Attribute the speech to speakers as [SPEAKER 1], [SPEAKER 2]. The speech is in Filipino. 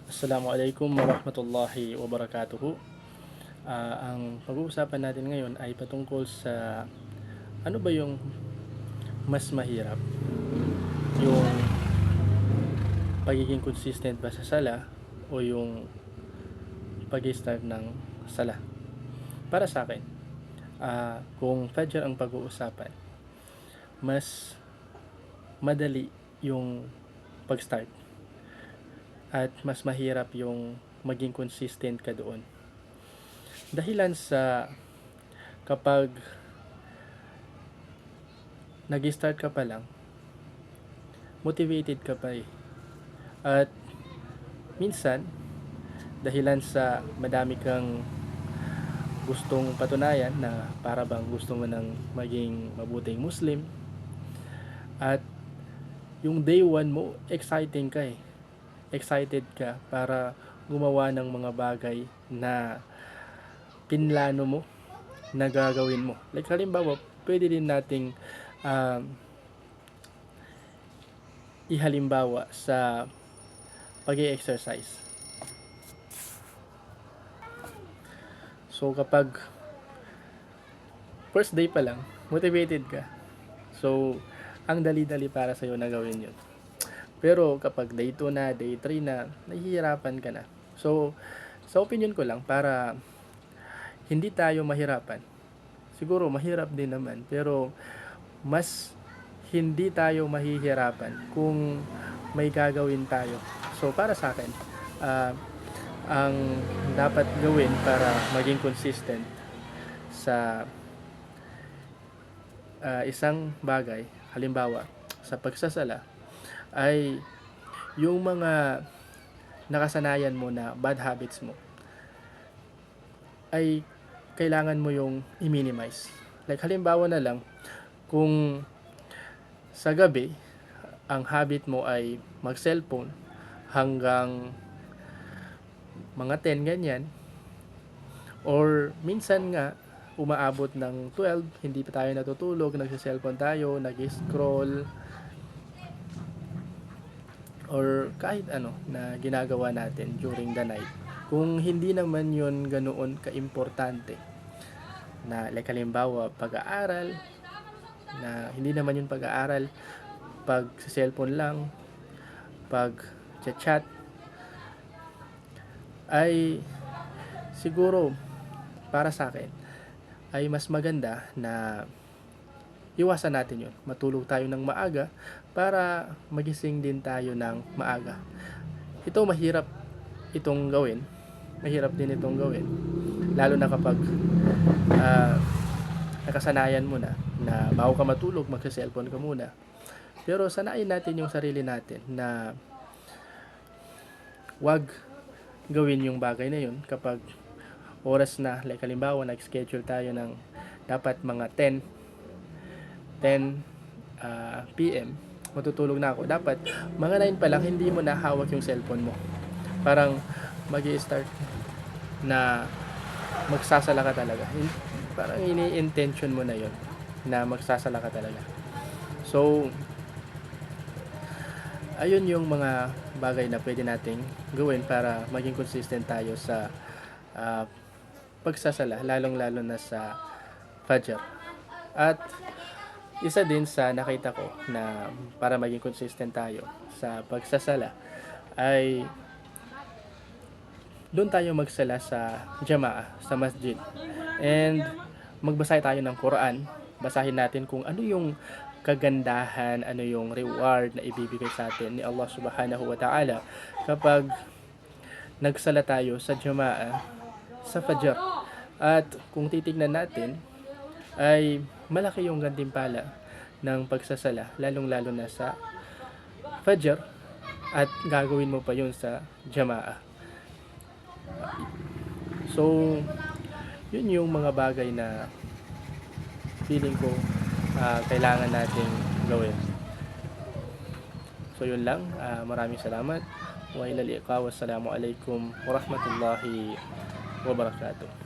[SPEAKER 1] Assalamualaikum warahmatullahi wabarakatuhu. Ang pag-uusapan natin ngayon ay patungkol sa ano ba yung mas mahirap, yung pagiging consistent ba sa sala o yung pag-start ng sala. Para sa akin, kung Fajr ang pag-uusapan, mas madali yung pag-start at mas mahirap yung maging consistent ka doon. Dahilan sa kapag nag-start ka pa lang, motivated ka pa eh. At minsan, dahilan sa madami kang gustong patunayan na para bang gusto mo ng maging mabuting Muslim. At yung day one mo, exciting ka eh. Excited ka para gumawa ng mga bagay na pinlano mo na gagawin mo. Like halimbawa, pwede din nating ihalimbawa sa pag-exercise. So kapag first day pa lang, motivated ka. So ang dali-dali para sa'yo na gawin yun. Pero kapag day 2 na, day 3 na, nahihirapan ka na. So sa opinion ko lang, para hindi tayo mahirapan, siguro mahirap din naman, pero mas hindi tayo mahihirapan kung may gagawin tayo. So para sa akin, ang dapat gawin para maging consistent sa isang bagay, halimbawa sa pagsasala, ay yung mga nakasanayan mo na bad habits mo ay kailangan mo yung i-minimize. Like halimbawa na lang, kung sa gabi ang habit mo ay mag-cellphone hanggang mga 10 ganyan, or minsan nga umaabot ng 12, hindi pa tayo natutulog, nagse-cellphone tayo, nag-scroll, or kahit ano na ginagawa natin during the night. Kung hindi naman yun ganoon ka-importante, na like halimbawa pag-aaral, na hindi naman yun pag-aaral, pag cellphone lang, pag chat, ay siguro para sa akin ay mas maganda na iwasan natin yun. Matulog tayo ng maaga para magising din tayo ng maaga. Ito mahirap itong gawin. Mahirap din itong gawin. Lalo na kapag nakasanayan mo na bago ka matulog, magsa-cellphone ka muna. Pero sanayin natin yung sarili natin na wag gawin yung bagay na yun kapag oras na. Like halimbawa, nag-schedule tayo ng dapat mga 10 PM matutulog na ako. Dapat mga 9 pa lang hindi mo na hawak yung cellphone mo. Parang magi-start na magsasala ka talaga. Parang ini-intention mo na yon na magsasala ka talaga. So ayun yung mga bagay na pwede nating gawin para maging consistent tayo sa pagsasala, lalong-lalo na sa Fajr. At isa din sa nakita ko na para maging consistent tayo sa pagsasala ay doon tayo magsala sa Jamaah, sa masjid. And magbasa tayo ng Quran. Basahin natin kung ano yung kagandahan, ano yung reward na ibibigay sa atin ni Allah Subhanahu wa Ta'ala kapag nagsala tayo sa Jamaah sa Fajr. At kung titignan natin, ay malaki yung gantimpala ng pagsasala, lalong-lalo na sa Fajr, at gagawin mo pa yun sa Jamaah. So yun yung mga bagay na feeling ko kailangan nating gawin. So yun lang, maraming salamat. Wa ilal iqaw, wassalamu alaikum warahmatullahi wabarakatuh.